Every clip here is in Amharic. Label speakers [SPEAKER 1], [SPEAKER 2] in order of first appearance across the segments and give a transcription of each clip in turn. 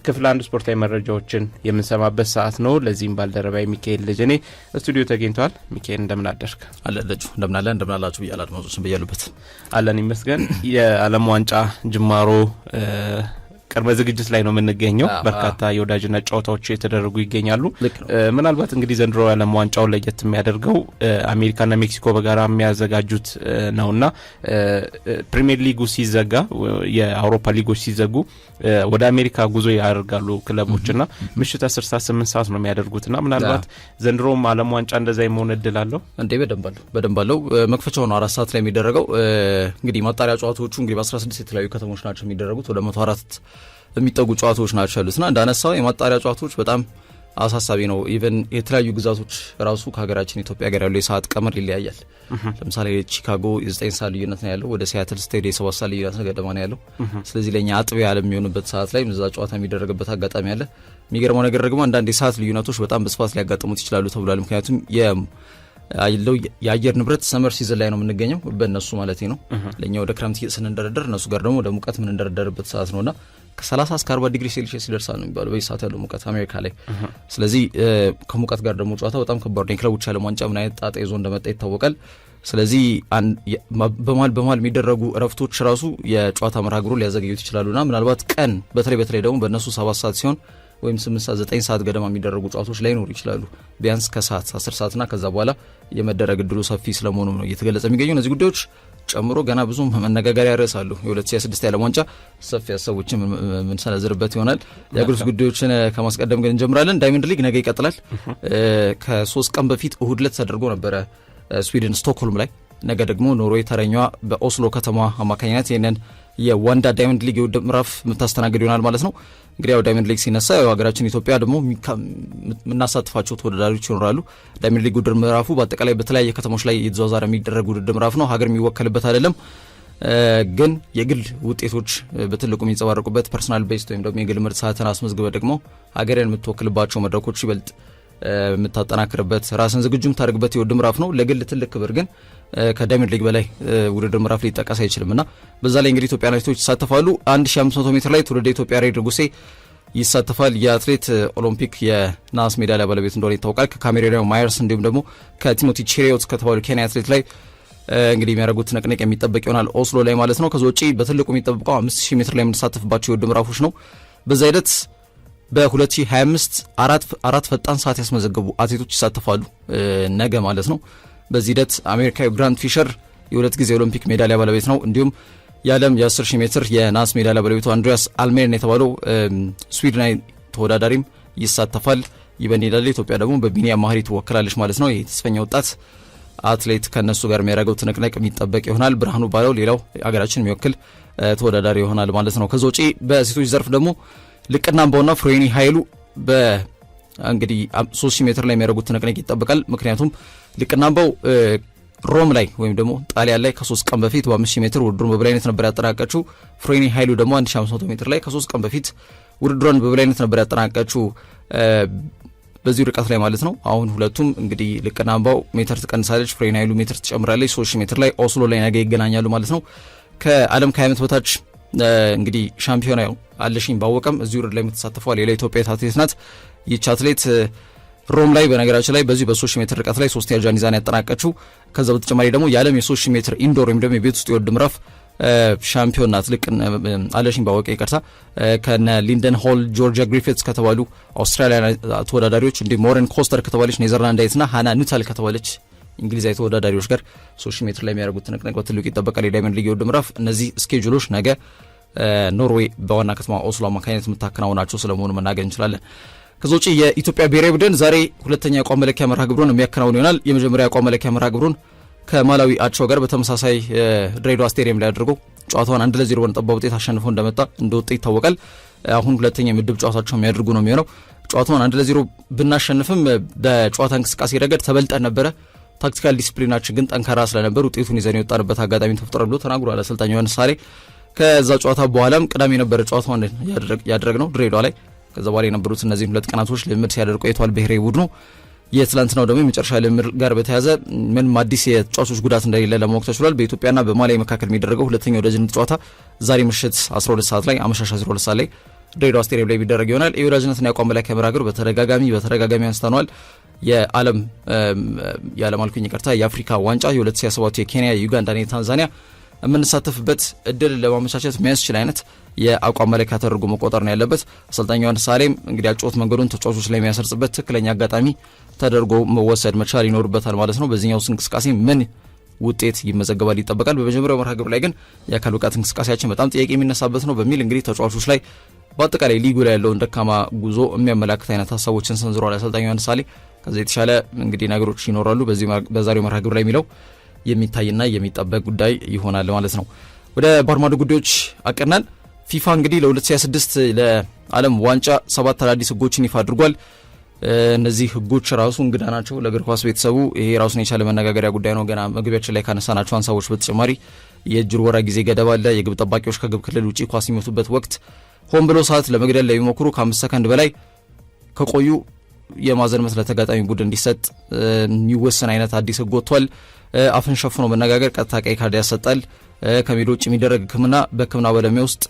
[SPEAKER 1] ክፍል አንድ ስፖርታዊ መረጃዎችን የምንሰማበት ሰዓት ነው። ለዚህም ባልደረባይ ሚካኤል ልጅኔ ስቱዲዮ ተገኝቷል። ሚካኤል እንደምን አደርክ?
[SPEAKER 2] አለለጁ እንደምናላችሁ ብያለሁ። አድማጮችን በያሉበት
[SPEAKER 1] አለን ይመስገን። የዓለም ዋንጫ ጅማሮ ቅድመ ዝግጅት ላይ ነው የምንገኘው። በርካታ የወዳጅነት ጨዋታዎች የተደረጉ ይገኛሉ። ምናልባት እንግዲህ ዘንድሮ የዓለም ዋንጫው ለየት የሚያደርገው አሜሪካና ሜክሲኮ በጋራ የሚያዘጋጁት ነውና ፕሪሚየር ሊጉ ሲዘጋ የአውሮፓ ሊጎች ሲዘጉ ወደ አሜሪካ ጉዞ ያደርጋሉ ክለቦችና ምሽት 10 ሰዓት 8 ሰዓት ነው የሚያደርጉትና ምናልባት ዘንድሮም ዓለም ዋንጫ እንደዛ የመሆን እድል አለው
[SPEAKER 2] እንዴ? በደንብ አለው። መክፈቻው ነው 4 ሰዓት ላይ የሚደረገው። እንግዲህ ማጣሪያ ጨዋታዎቹ እንግዲህ በ16 የተለያዩ ከተሞች ናቸው የሚደረጉት። ወደ 104 የሚጠጉ ጨዋታዎች ናቸው ያሉትና እንዳነሳው የማጣሪያ ጨዋታዎች በጣም አሳሳቢ ነው። ኢቨን የተለያዩ ግዛቶች ራሱ ከሀገራችን ኢትዮጵያ ጋር ያለው የሰዓት ቀመር ይለያያል። ለምሳሌ ቺካጎ የ9 ሰዓት ልዩነት ነው ያለው፣ ወደ ሲያትል ስቴት የ7 ሰዓት ልዩነት ገደማ ነው ያለው። ስለዚህ ለኛ አጥቢያ ያለ የሚሆንበት ሰዓት ላይ እዛ ጨዋታ የሚደረግበት አጋጣሚ አለ። የሚገርመው ነገር ደግሞ አንዳንድ የሰዓት ልዩነቶች በጣም በስፋት ሊያጋጥሙት ይችላሉ ተብሏል። ምክንያቱም ያለው የአየር ንብረት ሰመር ሲዝን ላይ ነው የምንገኘው በእነሱ ማለት ነው። ለኛ ወደ ክረምት ስንደረደር እነሱ ጋር ደግሞ ወደ ሙቀት የምንደረደርበት ሰዓት ነውና ከ30 እስከ 40 ዲግሪ ሴልሺየስ ይደርሳል ነው የሚባለው በዚህ ሰዓት ያለው ሙቀት አሜሪካ ላይ። ስለዚህ ከሙቀት ጋር ደግሞ ጨዋታ በጣም ከባድ ነው። የክለቦች ዓለም ዋንጫ ምን አይነት ጣጣ ይዞ እንደመጣ ይታወቃል። ስለዚህ በመሃል የሚደረጉ እረፍቶች ራሱ የጨዋታ መርሃ ግብሩን ሊያዘገዩት ይችላሉና ምናልባት ቀን በተለይ ደግሞ በእነሱ 7 ሰዓት ሲሆን ወይም 8 ሰዓት 9 ሰዓት ገደማ የሚደረጉ ጨዋታዎች ላይኖሩ ይችላሉ። ቢያንስ ከሰዓት 10 ሰዓትና ከዛ በኋላ የመደረግ እድሉ ሰፊ ስለመሆኑ ነው እየተገለጸ የሚገኘው። እነዚህ ጉዳዮች ጨምሮ ገና ብዙ መነጋገሪያ ርዕስ አሉ። የ2026 የዓለም ዋንጫ ሰፊ ሀሳቦችን የምንሰነዝርበት ይሆናል። የአገር ውስጥ ጉዳዮችን ከማስቀደም ግን እንጀምራለን። ዳይመንድ ሊግ ነገ ይቀጥላል። ከ3 ቀን በፊት እሁድ ዕለት ተደርጎ ነበረ ስዊድን ስቶክሆልም ላይ። ነገ ደግሞ ኖርዌይ ተረኛዋ በኦስሎ ከተማ አማካኝነት ይህንን የዋንዳ ዳይመንድ ሊግ የውድድር ምዕራፍ የምታስተናግድ ይሆናል ማለት ነው። እንግዲህ ያው ዳይመንድ ሊግ ሲነሳ ሀገራችን ኢትዮጵያ ደግሞ የምናሳትፋቸው ተወዳዳሪዎች ይኖራሉ። ዳይመንድ ሊግ ውድድር ምዕራፉ በአጠቃላይ በተለያየ ከተሞች ላይ የተዘዋወረ የሚደረግ ውድድር ምዕራፍ ነው። ሀገር የሚወከልበት አይደለም፣ ግን የግል ውጤቶች በትልቁ የሚንጸባረቁበት ፐርሰናል ቤስት ወይም ደግሞ የግል ምርጥ ሰዓትን አስመዝግበ ደግሞ ሀገርን የምትወክልባቸው መድረኮች ይበልጥ የምታጠናክርበት ራስን ዝግጁ የምታደርግበት የውድድር ምዕራፍ ነው። ለግል ትልቅ ክብር ግን ከዳይመንድ ሊግ በላይ ውድድር ምዕራፍ ሊጠቀስ አይችልምና በዛ ላይ እንግዲህ ኢትዮጵያ አትሌቶች ይሳተፋሉ። 1500 ሜትር ላይ ትውልደ ኢትዮጵያ ሬድ ንጉሴ ይሳተፋል። የአትሌት ኦሎምፒክ የናስ ሜዳሊያ ባለቤት እንደሆነ ይታወቃል። ከካሜሮናዊ ማየርስ እንዲሁም ደግሞ ከቲሞቲ ቼሪዮት ከተባሉ ኬንያ አትሌት ላይ እንግዲህ የሚያደርጉት ንቅንቅ የሚጠበቅ ይሆናል ኦስሎ ላይ ማለት ነው። ከዛ ውጪ በትልቁ የሚጠበቀው 5000 ሜትር ላይ የምንሳተፍባቸው የውድድር ምዕራፎች ነው። በዛ ሂደት በ2025 አራት ፈጣን ሰዓት ያስመዘገቡ አትሌቶች ይሳተፋሉ ነገ ማለት ነው። በዚህ ሂደት አሜሪካዊ ግራንት ፊሸር የ2 ጊዜ ኦሎምፒክ ሜዳሊያ ባለቤት ነው። እንዲሁም የዓለም የ10000 ሜትር የናስ ሜዳሊያ ባለቤቱ አንድሪያስ አልሜርን የተባለው ስዊድናዊ ተወዳዳሪም ይሳተፋል። ይበን ይላል። ኢትዮጵያ ደግሞ በቢኒያም ማህሪ ትወክላለች ማለት ነው። ይህ ተስፈኛ ወጣት አትሌት ከነሱ ጋር የሚያደርገው ትንቅንቅ የሚጠበቅ ይሆናል። ብርሃኑ ባለው ሌላው ሀገራችን የሚወክል ተወዳዳሪ ይሆናል ማለት ነው። ከዛ ውጪ በሴቶች ዘርፍ ደግሞ ልቅና አምባውና ፍሬኒ ኃይሉ እንግዲህ 3000 ሜትር ላይ የሚያደርጉት ትንቅንቅ ይጠበቃል። ምክንያቱም ልቅና አምባው ሮም ላይ ወይም ደግሞ ጣሊያን ላይ ከ3 ቀን በፊት በ5000 ሜትር ውድድሩን በበላይነት ነበር ያጠናቀቀችው። ፍሬኒ ኃይሉ ደግሞ 1500 ሜትር ላይ ከ3 ቀን በፊት ውድድሩን በበላይነት ነበር ያጠናቀቀችው በዚህ ርቀት ላይ ማለት ነው። አሁን ሁለቱም እንግዲህ ልቅና አምባው ሜትር ትቀንሳለች፣ ፍሬኒ ኃይሉ ሜትር ትጨምራለች። 3000 ሜትር ላይ ኦስሎ ላይ ነገ ይገናኛሉ ማለት ነው። ከዓለም ከ20 ዓመት በታች እንግዲህ ሻምፒዮና አለሽኝ ባወቀም እዚህ ውድድር ላይ የምትሳተፈው ሌላ ኢትዮጵያ አትሌት ናት። ይህች አትሌት ሮም ላይ በነገራችን ላይ በዚህ በ3000 ሜትር ርቀት ላይ 3ኛ ጃኒዛን ያጠናቀችው። ከዛ በተጨማሪ ደግሞ የዓለም የ3000 ሜትር ኢንዶር ወይም ደግሞ የቤት ውስጥ የውድድር ምዕራፍ ሻምፒዮን ናት። ልክ አለሽኝ ባወቀ ይቀርታ ከነ ሊንደን ሆል፣ ጆርጂያ ግሪፊትስ ከተባሉ አውስትራሊያ ተወዳዳሪዎች እንዲሁም ሞረን ኮስተር ከተባለች ኔዘርላንዳዊትና ሃና ኑታል ከተባለች እንግሊዛዊ ተወዳዳሪዎች ጋር 3000 ሜትር ላይ የሚያደርጉት ትንቅንቅ በትልቁ ይጠበቃል። የዳይመንድ ሊግ የውድድር ምዕራፍ እነዚህ ስኬጁሎች ነገ ኖርዌይ በዋና ከተማ ኦስሎ አማካኝነት የምታከናውናቸው ስለመሆኑ መናገር እንችላለን። ከዛ ውጪ የኢትዮጵያ ብሔራዊ ቡድን ዛሬ ሁለተኛ የአቋም መለኪያ መርሃ ግብሩን የሚያከናውን ይሆናል። የመጀመሪያ የአቋም መለኪያ መርሃ ግብሩን ከማላዊ አቻው ጋር በተመሳሳይ ድሬዳዋ ስቴዲየም ላይ አድርጎ ጨዋታውን 1-0 በነጠባ ውጤት አሸንፎ እንደወጣ ይታወቃል። አሁን ሁለተኛ የምድብ ጨዋታቸው የሚያደርጉ ነው የሚሆነው። ጨዋታውን 1-0 ብናሸንፍም በጨዋታ እንቅስቃሴ ረገድ ተበልጠን ነበረ። ታክቲካል ዲሲፕሊናችን ግን ጠንካራ ስለነበር ውጤቱን ይዘን የወጣንበት አጋጣሚ ተፈጥሯል ብሎ ተናግሯል አሰልጣኝ ዮሐንስ ሳሌ። ከዛ ጨዋታ በኋላም ቅዳሜ የነበረ ጨዋታውን ያደረግነው ድሬዳዋ ላይ። ከዛ በኋላ የነበሩት እነዚህ 2 ቀናቶች ልምድ ሲያደርጉ ቆይቷል ብሔራዊ ቡድኑ። የትላንትናው ደግሞ የመጨረሻ ልምድ ጋር በተያያዘ ምንም አዲስ የተጫዋቾች ጉዳት እንደሌለ ለማወቅ ተችሏል። በኢትዮጵያና በማሊ መካከል የሚደረገው ሁለተኛው ወዳጅነት ጨዋታ ዛሬ ምሽት 12 ሰዓት ላይ አመሻሽ 12 ሰዓት ላይ ድሬዳዋ ስቴዲየም ላይ የሚደረግ ይሆናል። የወዳጅነትና የአቋም መለኪያ መርሃ ግብር በተደጋጋሚ አንስተናል። የዓለም አልኩኝ ይቅርታ የአፍሪካ ዋንጫ የ2027 የኬንያ የዩጋንዳና የታንዛኒያ የምንሳተፍበት እድል ለማመቻቸት የሚያስችል አይነት የአቋም መለኪያ ተደርጎ መቆጠር ነው ያለበት። አሰልጣኝ ዮሐንስ ሳሌም እንግዲህ አጨዋወት መንገዱን ተጫዋቾች ላይ የሚያሰርጽበት ትክክለኛ አጋጣሚ ተደርጎ መወሰድ መቻል ይኖርበታል ማለት ነው። በዚህኛው እንቅስቃሴ ምን ውጤት ይመዘገባል ይጠበቃል። በመጀመሪያው መርሃ ግብር ላይ ግን የአካል ብቃት እንቅስቃሴያችን በጣም ጥያቄ የሚነሳበት ነው በሚል እንግዲህ ተጫዋቾች ላይ በአጠቃላይ ሊጉ ላይ ያለውን ደካማ ጉዞ የሚያመላክት አይነት ሀሳቦችን ሰንዝሯል አሰልጣኝ ዮሐንስ ሳሌ። ከዚህ የተሻለ እንግዲህ ነገሮች ይኖራሉ በዛሬው መርሃ ግብር ላይ የሚለው የሚታይና የሚጠበቅ ጉዳይ ይሆናል ማለት ነው። ወደ ባርማዶ ጉዳዮች አቀናል። ፊፋ እንግዲህ ለ2026 ለዓለም ዋንጫ 7 አዳዲስ ህጎችን ይፋ አድርጓል። እነዚህ ህጎች ራሱ እንግዳ ናቸው ለእግር ኳስ ቤተሰቡ። ይሄ ራሱን የቻለ መነጋገሪያ ጉዳይ ነው። ገና መግቢያችን ላይ ካነሳናቸው ሀሳቦች በተጨማሪ የእጅር ወራ ጊዜ ገደብ አለ። የግብ ጠባቂዎች ከግብ ክልል ውጪ ኳስ የሚመቱበት ወቅት ሆን ብሎ ሰዓት ለመግደል ላይ የሚሞክሩ ከ5 ሰከንድ በላይ ከቆዩ የማዕዘን ምት ለተጋጣሚ ቡድን እንዲሰጥ የሚወሰን አይነት አዲስ ህግ ወጥቷል። አፍን ሸፍኖ መነጋገር ቀጥታ ቀይ ካርድ ያሰጣል። ከሜዳ ውጭ የሚደረግ ህክምና በህክምና ባለሙያ ውስጥ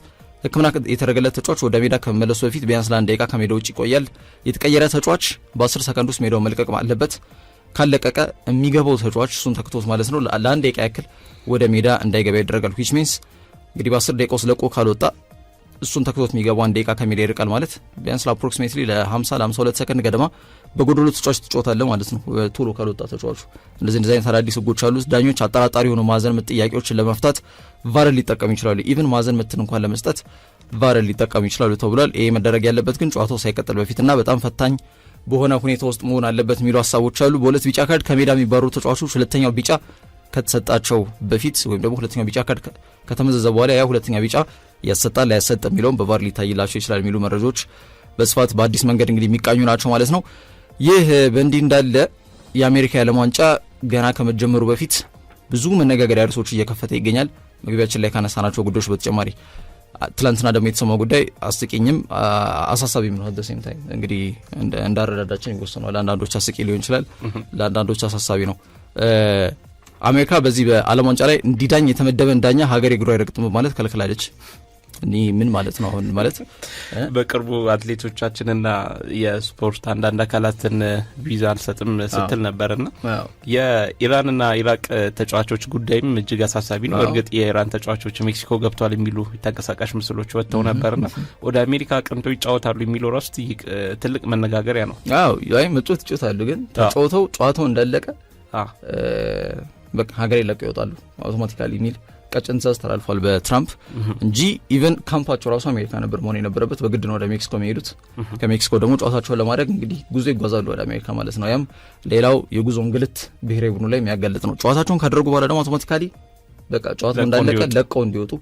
[SPEAKER 2] ህክምና የተደረገለት ተጫዋች ወደ ሜዳ ከመመለሱ በፊት ቢያንስ ለ1 ደቂቃ ከሜዳ ውጭ ይቆያል። የተቀየረ ተጫዋች በ10 ሰከንድ ውስጥ ሜዳውን መልቀቅ አለበት። ካለቀቀ የሚገባው ተጫዋች እሱን ተክቶት ማለት ነው ለ1 ደቂቃ ያክል ወደ ሜዳ እንዳይገባ ይደረጋል። which means እንግዲህ በ10 ደቂቃ ውስጥ ለቆ ካልወጣ እሱን ተክቶት የሚገባው 1 ደቂቃ ከሜዳ ይርቃል ማለት ቢያንስ ለአፕሮክሲሜትሊ ለ50-52 ሰከንድ ገደማ በጎዶሎ ተጫዋች ትጫወታለህ ማለት ነው ቶሎ ካልወጣ ተጫዋቹ። እንደዚህ አይነት አዳዲስ ህጎች አሉ። ዳኞች አጠራጣሪ የሆኑ ማዕዘን ምት ጥያቄዎችን ለመፍታት ቫርን ሊጠቀሙ ይችላሉ። ኢቭን ማዕዘን ምትን እንኳን ለመስጠት ቫርን ሊጠቀሙ ይችላሉ ተብሏል። ይሄ መደረግ ያለበት ግን ጨዋታው ሳይቀጥል በፊትና በጣም ፈታኝ በሆነ ሁኔታ ውስጥ መሆን አለበት የሚሉ ሀሳቦች አሉ። በሁለት ቢጫ ካርድ ከሜዳ የሚባረሩ ተጫዋቾች ሁለተኛው ቢጫ ከተሰጣቸው በፊት ወይም ደግሞ ሁለተኛው ቢጫ ካርድ ከተመዘዘ በኋላ ያ ሁለተኛ ቢጫ ያሰጣል ያሰጥ የሚለውን በቫር ሊታይላቸው ይችላል የሚሉ መረጃዎች በስፋት በአዲስ መንገድ እንግዲህ የሚቃኙ ናቸው ማለት ነው። ይህ በእንዲህ እንዳለ የአሜሪካ የዓለም ዋንጫ ገና ከመጀመሩ በፊት ብዙ መነጋገሪያ ርዕሶች እየከፈተ ይገኛል። መግቢያችን ላይ ካነሳናቸው ጉዳዮች በተጨማሪ ትላንትና ደግሞ የተሰማው ጉዳይ አስቂኝም አሳሳቢም ነው። አደሴም ታይም እንግዲህ እንዳረዳዳችን ይወሰናል። ለአንዳንዶች አስቂ ሊሆን ይችላል፣ ለአንዳንዶች አሳሳቢ ነው። አሜሪካ በዚህ በዓለም ዋንጫ ላይ እንዲዳኝ የተመደበን ዳኛ ሀገር እግሩ አይረግጥም ማለት ከልክላለች። እኔ ምን ማለት ነው አሁን ማለት
[SPEAKER 1] በቅርቡ አትሌቶቻችንና የስፖርት አንዳንድ አካላትን ቪዛ አልሰጥም ስትል ነበርና የኢራንና ኢራቅ ተጫዋቾች ጉዳይም እጅግ አሳሳቢ ነው። እርግጥ የኢራን ተጫዋቾች ሜክሲኮ ገብተዋል የሚሉ ተንቀሳቃሽ ምስሎች ወጥተው ነበርና ወደ አሜሪካ አቅንተው ይጫወታሉ የሚለው ራሱ ትልቅ መነጋገሪያ ነው። አዎ
[SPEAKER 2] ያይ መጥቶት ይጫወታሉ፣ ግን ተጫውተው ጨዋታው እንዳለቀ በቃ ሀገር ይለቀው ይወጣሉ አውቶማቲካሊ የሚል ቀጭን ትዕዛዝ ተላልፏል በትራምፕ እንጂ ኢቨን ካምፓቸው ራሱ አሜሪካ ነበር መሆን የነበረበት። በግድ ነው ወደ ሜክሲኮ የሚሄዱት። ከሜክሲኮ ደግሞ ጨዋታቸውን ለማድረግ እንግዲህ ጉዞ ይጓዛሉ ወደ አሜሪካ ማለት ነው። ያም ሌላው የጉዞ እንግልት ብሔራዊ ቡድኑ ላይ የሚያጋልጥ ነው። ጨዋታቸውን ካደረጉ በኋላ ደግሞ አውቶማቲካሊ በቃ ጨዋታው እንዳለቀ ለቀው እንዲወጡ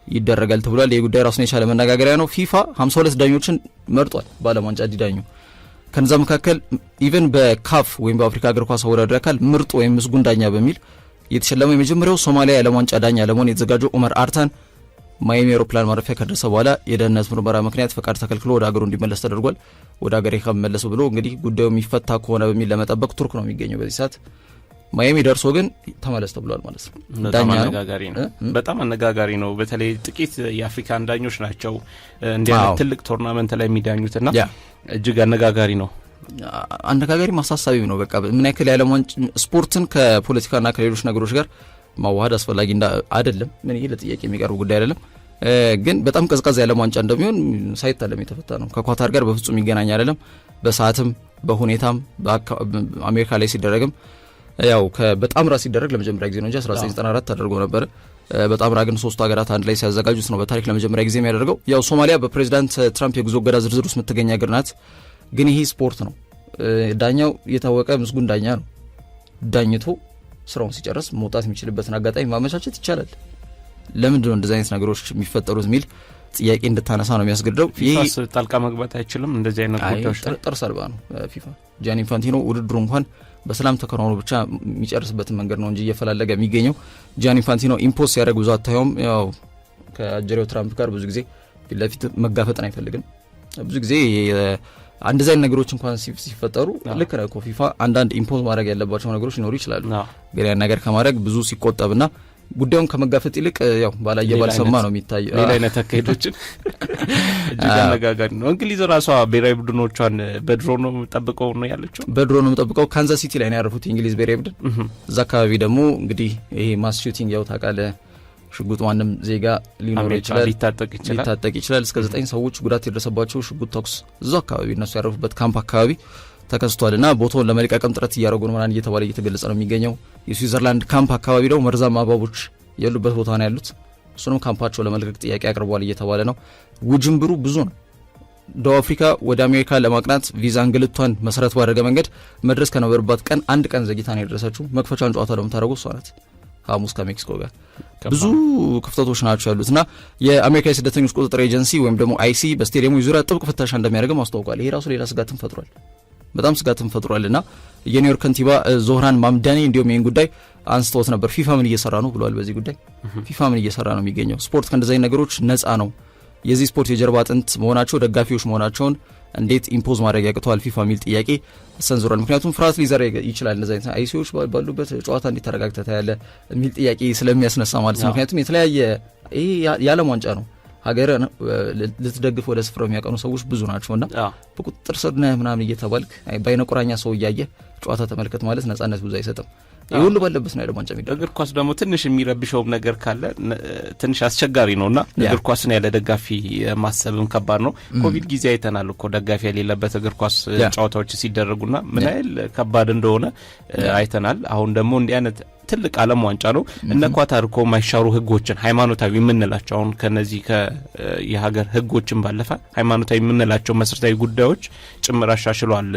[SPEAKER 2] ይደረጋል ተብሏል። ይህ ጉዳይ ራሱን የቻለ መነጋገሪያ ነው። ፊፋ 52 ዳኞችን መርጧል በዓለም ዋንጫ እንዲዳኙ። ከነዛ መካከል ኢቨን በካፍ ወይም በአፍሪካ እግር ኳስ አወዳዳሪ አካል ምርጥ ወይም ምስጉን ዳኛ በሚል የተሸለመው የመጀመሪያው ሶማሊያ የዓለም ዋንጫ ዳኛ ለመሆን የተዘጋጀው ኡመር አርታን ማያሚ አውሮፕላን ማረፊያ ከደረሰ በኋላ የደህንነት ምርመራ ምክንያት ፈቃድ ተከልክሎ ወደ ሀገሩ እንዲመለስ ተደርጓል። ወደ ሀገሬ ከመለሱ ብሎ እንግዲህ ጉዳዩ የሚፈታ ከሆነ በሚል ለመጠበቅ ቱርክ ነው የሚገኘው በዚህ ሰዓት። ማያሚ ደርሶ ግን ተመለስ ተብሏል ማለት ነው።
[SPEAKER 1] በጣም አነጋጋሪ ነው። በተለይ ጥቂት የአፍሪካን ዳኞች ናቸው እንዲህ አይነት ትልቅ ቶርናመንት ላይ የሚዳኙትና እጅግ አነጋጋሪ ነው።
[SPEAKER 2] አነጋጋሪ ማሳሳቢም ነው። በቃ ምን ያክል የዓለም ዋንጫ ስፖርትን ከፖለቲካና ከሌሎች ነገሮች ጋር ማዋሃድ አስፈላጊ አይደለም። ምን ይሄ ለጥያቄ የሚቀርብ ጉዳይ አይደለም። ግን በጣም ቀዝቃዛ የዓለም ዋንጫ እንደሚሆን ሳይታለም የተፈታ ነው። ከኳታር ጋር በፍጹም ይገናኝ አይደለም። በሰዓትም በሁኔታም አሜሪካ ላይ ሲደረግም ያው በጣም ራስ ሲደረግ ለመጀመሪያ ጊዜ ነው እንጂ 1994 ተደርጎ ነበር። በጣም ራግን ሶስቱ ሀገራት አንድ ላይ ሲያዘጋጁት ነው በታሪክ ለመጀመሪያ ጊዜ የሚያደርገው። ያው ሶማሊያ በፕሬዝዳንት ትራምፕ የጉዞ እገዳ ዝርዝር ውስጥ የምትገኝ ሀገር ናት። ግን ይሄ ስፖርት ነው። ዳኛው የታወቀ ምስጉን ዳኛ ነው። ዳኝቶ ስራውን ሲጨርስ መውጣት የሚችልበትን አጋጣሚ ማመቻቸት ይቻላል። ለምንድን ነው እንደዚህ አይነት ነገሮች የሚፈጠሩት የሚል ጥያቄ እንድታነሳ ነው የሚያስገድደው።
[SPEAKER 1] ፊፋስ ጣልቃ መግባት አይችልም እንደዚህ አይነት ጉዳዮች ላይ?
[SPEAKER 2] ጥርስ አልባ ነው ፊፋ። ጃኒ ኢንፋንቲኖ ውድድሩ እንኳን በሰላም ተከናውኖ ብቻ የሚጨርስበትን መንገድ ነው እንጂ እየፈላለገ የሚገኘው። ጃኒ ኢንፋንቲኖ ኢምፖስ ሲያደርግ ብዙ አታየውም። ያው ከአጀሬው ትራምፕ ጋር ብዙ ጊዜ ፊት ለፊት መጋፈጥን አይፈልግም። ብዙ ጊዜ እንደዚህ አይነት ነገሮች እንኳን ሲፈጠሩ ልክ ነው ፊፋ አንዳንድ ኢምፖዝ ማድረግ ያለባቸው ነገሮች ሊኖሩ ይችላሉ። ግን ያን ነገር ከማድረግ ብዙ ሲቆጠብና ጉዳዩን ከመጋፈጥ ይልቅ ያው ባላየ ባልሰማ ነው የሚታየው።
[SPEAKER 1] ሌላ አይነት አካሄዶችን እጅግ አነጋጋሪ ነው። እንግሊዝ ራሷ ብሔራዊ ቡድኖቿን በድሮ ነው ጠብቀው ነው ያለችው።
[SPEAKER 2] በድሮ ነው ጠብቀው ካንዛስ ሲቲ ላይ ነው ያረፉት የእንግሊዝ ብሔራዊ ቡድን። እዛ አካባቢ ደግሞ እንግዲህ ይሄ ማስ ሹቲንግ ያው ታውቃለህ፣ ሽጉጥ ማንም ዜጋ ሊኖር ይችላል፣ ሊታጠቅ ይችላል። እስከ 9 ሰዎች ጉዳት የደረሰባቸው ሽጉጥ ተኩስ እዛ አካባቢ እነሱ ያረፉበት ካምፕ አካባቢ ተከስቷልና ቦታውን ለመልቀቅም ጥረት እያደረጉ ነው ምናምን እየተባለ እየተገለጸ ነው የሚገኘው። የስዊዘርላንድ ካምፕ አካባቢ ደግሞ መርዛማ እባቦች ያሉበት ቦታ ነው ያሉት። እሱንም ካምፓቸው ለመልቀቅ ጥያቄ አቅርቧል እየተባለ ነው። ውጅንብሩ ብዙ ነው። ደቡብ አፍሪካ ወደ አሜሪካ ለማቅናት ቪዛ እንግልቷን መሰረት ባደረገ መንገድ መድረስ ከነበረባት ቀን አንድ ቀን ዘግይታ ነው የደረሰችው። መክፈቻን ጨዋታ ደግሞ ታደርገው እሷ ናት ሐሙስ ከሜክሲኮ ጋር። ብዙ ክፍተቶች ናቸው ያሉትና የአሜሪካ የስደተኞች ቁጥጥር ኤጀንሲ ወይም ደግሞ አይሲ በስቴዲየሙ ዙሪያ ጥብቅ ፍተሻ እንደሚያደርግም አስታውቋል። ይሄ ራሱ ሌላ ስጋትን ፈጥሯል፣ በጣም ስጋትን ፈጥሯልና የኒውዮርክ ከንቲባ ዞህራን ማምዳኒ እንዲሁም ይህን ጉዳይ አንስተውት ነበር። ፊፋ ምን እየሰራ ነው ብለዋል። በዚህ ጉዳይ ፊፋ ምን እየሰራ ነው የሚገኘው? ስፖርት ከእንደዚህ ነገሮች ነፃ ነው። የዚህ ስፖርት የጀርባ አጥንት መሆናቸው ደጋፊዎች መሆናቸውን እንዴት ኢምፖዝ ማድረግ ያቅተዋል ፊፋ የሚል ጥያቄ ሰንዝሯል። ምክንያቱም ፍርሃት ሊዘራ ይችላል እንደዚህ አይነት አይሲዎች ባሉበት ጨዋታ እንዴት ተረጋግተህ ታያለህ የሚል ጥያቄ ስለሚያስነሳ ማለት ነው። ምክንያቱም የተለያየ ይሄ የዓለም ዋንጫ ነው፣ ሀገር ልትደግፍ ወደ ስፍራው የሚያቀኑ ሰዎች ብዙ ናቸውና በቁጥጥር ስር ነህ ምናምን እየተባልክ በአይነ ቁራኛ ሰው እያየ ጨዋታ ተመልከት ማለት ነጻነት ብዙ አይሰጥም። ይህ ሁሉ ባለበት ነው ያለው ዋንጫ የሚደረገው። እግር
[SPEAKER 1] ኳስ ደግሞ ትንሽ የሚረብሸውም ነገር ካለ ትንሽ አስቸጋሪ ነውና እግር ኳስን ያለ ደጋፊ ማሰብም ከባድ ነው። ኮቪድ ጊዜ አይተናል እኮ ደጋፊ የሌለበት እግር ኳስ ጨዋታዎች ሲደረጉና ምን ያህል ከባድ እንደሆነ አይተናል። አሁን ደግሞ እንዲህ አይነት ትልቅ ዓለም ዋንጫ ነው። እነ ኳታር እኮ ማይሻሩ ህጎችን ሃይማኖታዊ የምንላቸው አሁን ከነዚህ የሀገር ህጎችን ባለፈ ሃይማኖታዊ የምንላቸው መሰረታዊ ጉዳዮች ጭምር አሻሽሏል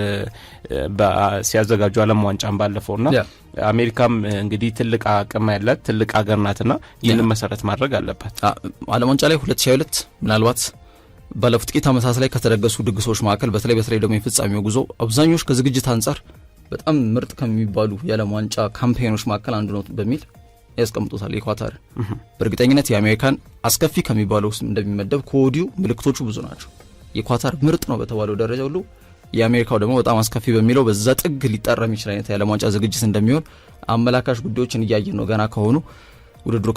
[SPEAKER 1] ሲያዘጋጁ ዓለም ዋንጫን ባለፈውና አሜሪካም እንግዲህ ትልቅ አቅም ያላት ትልቅ ሀገር ናትና ይህንን መሰረት ማድረግ አለባት።
[SPEAKER 2] ዓለም ዋንጫ ላይ 2022 ምናልባት ባለፉት ጥቂት ዓመታት ላይ ከተደገሱ ድግሶች መካከል በተለይ ደግሞ የፍጻሜው ጉዞ አብዛኞቹ ከዝግጅት አንጻር በጣም ምርጥ ከሚባሉ የዓለም ዋንጫ ካምፔኖች መካከል አንዱ ነው በሚል ያስቀምጡታል። የኳታር በእርግጠኝነት የአሜሪካን አስከፊ ከሚባለው ውስጥ እንደሚመደብ ከወዲሁ ምልክቶቹ ብዙ ናቸው። የኳታር ምርጥ ነው በተባለው ደረጃ ሁሉ የአሜሪካው ደግሞ በጣም አስከፊ በሚለው በዛ ጥግ ሊጠረም ይችላል አይነት የዓለም ዋንጫ ዝግጅት እንደሚሆን አመላካሽ ጉዳዮችን እያየን ነው ገና ከሆኑ። ውድድሩ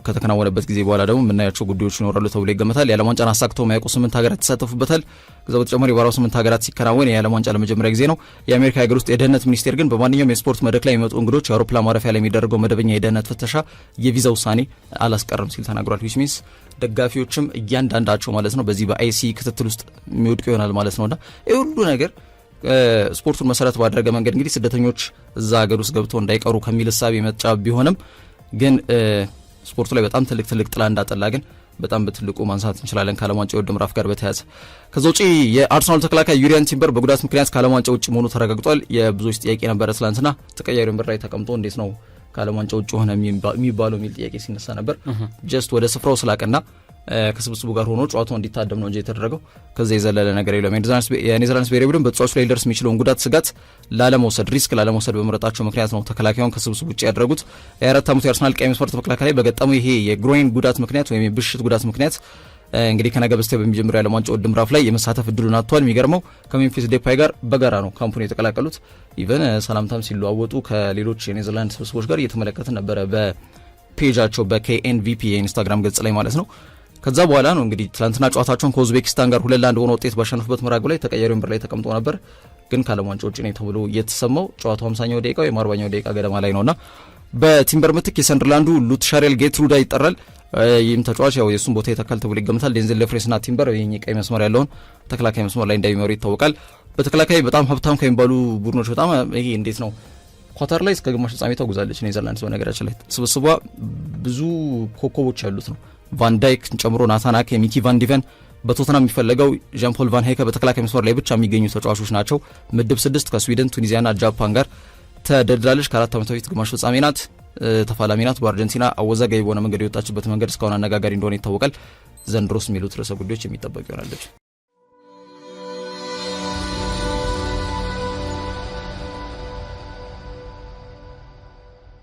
[SPEAKER 2] ከተከናወነበት ጊዜ በኋላ ደግሞ የምናያቸው ጉዳዮች ይኖራሉ ተብሎ ይገመታል። የዓለም ዋንጫን አሳክተው ማያውቁ 8 ሀገራት ተሳተፉበታል። ከዛ በተጨማሪ ባራው 8 ሀገራት ሲከናወን የዓለም ዋንጫ ለመጀመሪያ ጊዜ ነው። የአሜሪካ ሀገር ውስጥ የደህንነት ሚኒስቴር ግን በማንኛውም የስፖርት መድረክ ላይ የሚመጡ እንግዶች የአውሮፕላን ማረፊያ ላይ የሚደረገው መደበኛ የደህንነት ፍተሻ የቪዛ ውሳኔ አላስቀርም ሲል ተናግሯል። ዊች ሚንስ ደጋፊዎችም እያንዳንዳቸው ማለት ነው በዚህ በአይሲ ክትትል ውስጥ የሚወድቁ ይሆናል ማለት ነውና ይህ ሁሉ ነገር ስፖርቱን መሰረት ባደረገ መንገድ እንግዲህ ስደተኞች እዛ ሀገር ውስጥ ገብተው እንዳይቀሩ ከሚል ሐሳብ የመጣ ቢሆንም ግን ስፖርቱ ላይ በጣም ትልቅ ጥላ እንዳጠላ ግን በጣም በትልቁ ማንሳት እንችላለን ከዓለም ዋንጫ የውድድር ምዕራፍ ጋር በተያያዘ። ከዛ ውጪ የአርሰናል ተከላካይ ዩሪያን ቲምበር በጉዳት ምክንያት ከዓለም ዋንጫ ውጭ መሆኑ ተረጋግጧል። የብዙዎች ጥያቄ ነበረ ትላንትና ተቀያሪ ወንበር ላይ ተቀምጦ እንዴት ነው ከዓለም ዋንጫ ውጭ ሆነ የሚባለው የሚል ጥያቄ ሲነሳ ነበር። ጀስት ወደ ስፍራው ስላቀና ከስብስቡ ጋር ሆኖ ጨዋታው እንዲታደም ነው እንጂ የተደረገው ከዛ የዘለለ ነገር የለም። የኔዘርላንድስ ብሔራዊ ቡድን በተጫዋቹ ላይ ሊደርስ የሚችለውን ጉዳት ስጋት ሪስክ ላለመውሰድ በመምረጣቸው ምክንያት ነው ተከላካዩን ከስብስቡ ውጭ ያደረጉት። የ24 ዓመቱ የአርሰናል ቀይ መስመር ተከላካይ በገጠመው ይሄ የግሮይን ጉዳት ምክንያት ወይም የብሽት ጉዳት ምክንያት እንግዲህ ከነገ በስቲያ በሚጀምረው የዓለም ዋንጫ ውድድር ምዕራፍ ላይ የመሳተፍ እድሉን አጥቷል። የሚገርመው ከሜምፊስ ዴፓይ ጋር በጋራ ነው ካምፑን የተቀላቀሉት። ኢቨን ሰላምታም ሲለዋወጡ ከሌሎች የኔዘርላንድ ስብስቦች ጋር እየተመለከትን ነበረ በፔጃቸው በኬኤንቪፒ የኢንስታግራም ገጽ ላይ ማለት ነው። ከዛ በኋላ ነው እንግዲህ ትላንትና ጨዋታቸውን ከኡዝቤኪስታን ጋር 2-1 ሆኖ ውጤት ባሸነፉበት መራጉ ላይ ተቀያሪ ወንበር ላይ ተቀምጦ ነበር። ግን ከዓለም ዋንጫ ውጭ ነው ተብሎ እየተሰማው ጨዋታው 50ኛው ደቂቃ ወይም 40ኛው ደቂቃ ገደማ ላይ ነውና በቲምበር ምትክ የሰንደርላንዱ ሉትሻሬል ጌትሩዳ ይጠራል። ይህም ተጫዋች ያው የሱን ቦታ ይተካል ተብሎ ይገመታል። ዴንዘል ሌፍሬስና ቲምበር ይሄ ቀይ መስመር ያለውን ተከላካይ መስመር ላይ እንደሚመሩ ይታወቃል። በተከላካይ በጣም ሀብታም ከሚባሉ ቡድኖች በጣም ይሄ እንዴት ነው ኳታር ላይ እስከ ግማሽ ፍጻሜ ተጉዛለች ኔዘርላንድስ። በነገራችን ላይ ስብስቧ ብዙ ኮከቦች ያሉት ነው። ቫን ዳይክ ጨምሮ ናታን አኬ፣ ሚኪ ቫን ዲቨን፣ በቶተናም የሚፈለገው ዣን ፖል ቫን ሄከ በተከላካይ መስመር ላይ ብቻ የሚገኙ ተጫዋቾች ናቸው። ምድብ 6 ከስዊድን፣ ቱኒዚያና ጃፓን ጋር ተደልድላለች። ከ4 ዓመት በፊት ግማሽ ፍጻሜ ናት፣ ተፋላሚ ናት። በአርጀንቲና አወዛጋቢ በሆነ መንገድ የወጣችበት መንገድ እስካሁን አነጋጋሪ እንደሆነ ይታወቃል። ዘንድሮስ የሚሉት ርዕሰ ጉዳዮች የሚጠበቅ ይሆናለች።